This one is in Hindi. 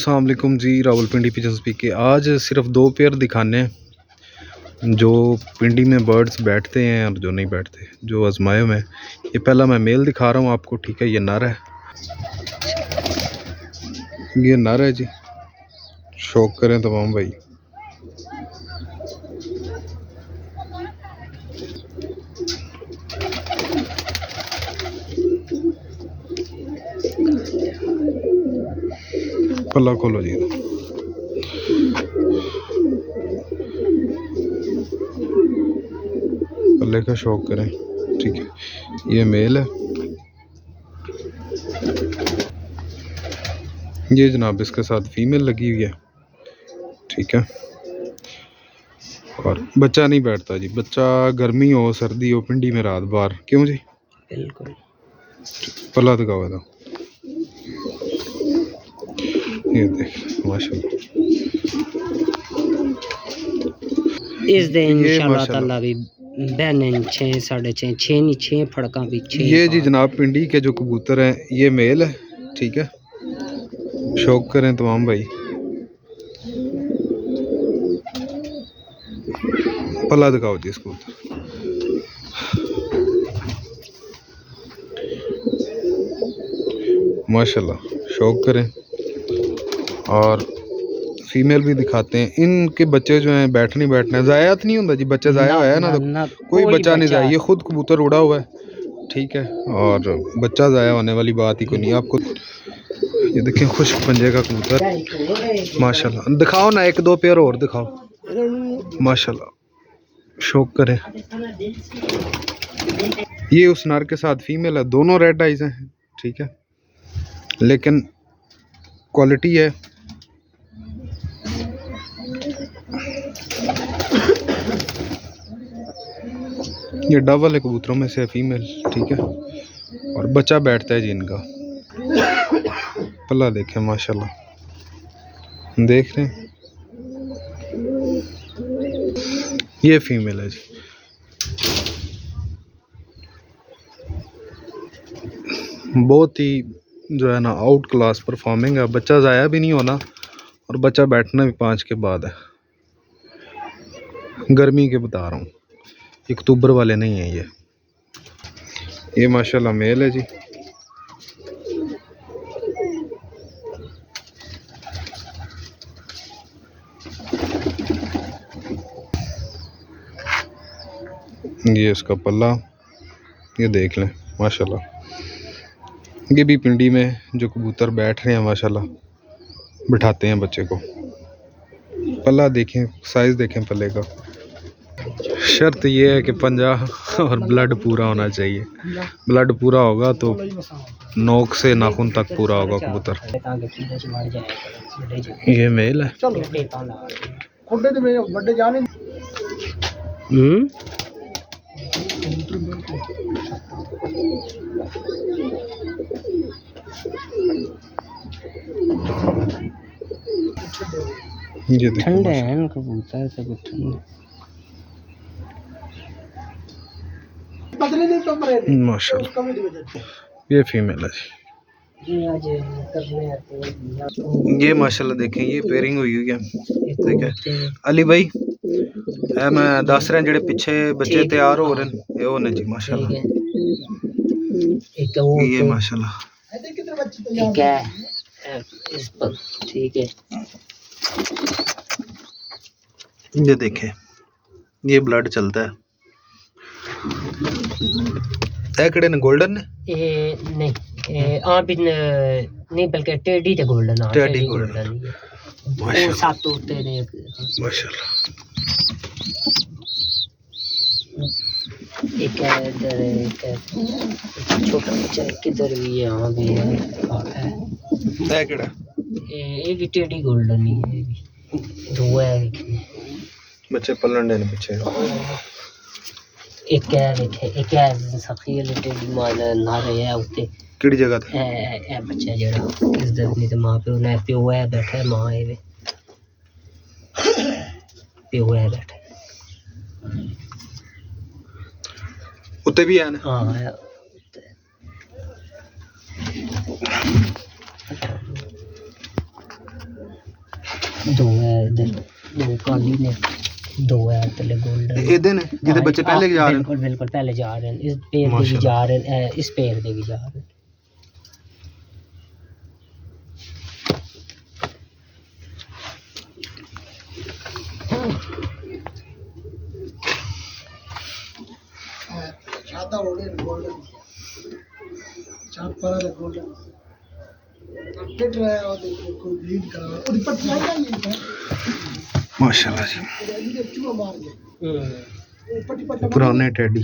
अस्सलाम वालेकुम जी, रावलपिंडी पिजन स्पीक के आज सिर्फ दो पेयर दिखाने हैं जो पिंडी में बर्ड्स बैठते हैं और जो नहीं बैठते, जो आजमाए हुए हैं। ये पहला मैं मेल दिखा रहा हूँ आपको, ठीक है। ये नर है, ये नर है जी। शौक करें तमाम भाई। पल्ला खोलो जी, पल्ले का शौक करें, ठीक है। ये मेल है, ये जनाब इसके साथ फीमेल लगी हुई है, ठीक है। और बच्चा नहीं बैठता जी, बच्चा गर्मी हो सर्दी हो पिंडी में रात बार, क्यों जी? बिल्कुल। पल्ला दिखाओ था, ये देख माशाल्लाह। इस दिन इंशाल्लाह ताला भी बहने 6 साढ़े 6 6 नहीं 6 फड़का भी 6। ये जी जनाब पिंडी के जो कबूतर हैं, ये मेल है, ठीक है। शौक करें तमाम भाई। पल्ला दिखाओ जी इसको, माशाल्लाह। शौक करें। और फीमेल भी दिखाते हैं। इनके बच्चे जो हैं बैठ नहीं बैठना है, ज़ाया तो नहीं होता जी, बच्चा ज़ाया होया है ना, तो कोई बच्चा नहीं ज़ाया, ये खुद कबूतर उड़ा हुआ है, ठीक है। और बच्चा ज़ाया होने वाली बात ही कोई नहीं। आपको ये देखें खुश्क पंजे का कबूतर माशाल्लाह। दिखाओ ना, एक दो पेयर और दिखाओ माशाल्लाह। शौक करें। ये उस नर के साथ फीमेल है, दोनों रेड आइज हैं, ठीक है, लेकिन क्वालिटी है। ये डबल है कबूतरों में से फीमेल, ठीक है। और बच्चा बैठता है जी इनका। पल्ला देखें माशाल्लाह, देख रहे हैं। ये फीमेल है जी, बहुत ही जो है ना आउट क्लास परफॉर्मिंग है। बच्चा ज़ाया भी नहीं होना और बच्चा बैठना भी 5 के बाद है। गर्मी के बता रहा हूँ, अक्टूबर वाले नहीं है ये माशाल्लाह मेल है जी। ये इसका पल्ला, ये देख लें माशाल्लाह। ये भी पिंडी में जो कबूतर बैठ रहे हैं माशाल्लाह, बिठाते हैं बच्चे को। पल्ला देखें, साइज़ देखें पल्ले का। शर्त ये है कि पंजा और ब्लड पूरा होना चाहिए। ब्लड पूरा होगा तो नोक से नाखून तक पूरा होगा कबूतर। ये मेल है। ये ठंडे हैं कबूतर से कुछ ठंडे माशाल्लाह। ये फीमेल है जी। ये माशाल्लाह देखें, ये पेयरिंग हुई है, ठीक है। अली भाई मैं दस रहा जेडे पिछे बच्चे तैयार हो रहे हैं, ये होने जी माशाल्लाह। ये माशाल्लाह ठीक है। ये देखें, ये ब्लड चलता है। कड़े ने गोल्डन ने नहीं आप नहीं बल्कि टेडी ते गोल्डन आ टेडी गोल्डन वो सात होते ने माशाल्लाह। एक है इधर, एक है छोटा बच्चा किधर भी है, यहाँ भी है कड़ा ये भी टेडी गोल्डन ही है, दो है बच्चे पलन ने पीछे। एक है देखे, एक है सखी टेडी मान ना रहे है उते किड़ी जगह ते है बच्चा जेड़ा इस दर नहीं तो मां प्यो ने प्यो है बैठा है, मां है प्यो है बैठा उते भी है ना। हां है दो है इधर, दो काली ने, दो है थले गोल्डन। ਇਹਦੇ ਨੇ ਜਿਹਦੇ ਬੱਚੇ ਪਹਿਲੇ ਜਾ ਰਹੇ ਨੇ। बिल्कुल बिल्कुल पहले जा रहे हैं, इस पेड़ दे भी जा रहे हैं, इस पेड़ दे भी जा रहे हैं। माशाल्लाह जी पुराने टेडी।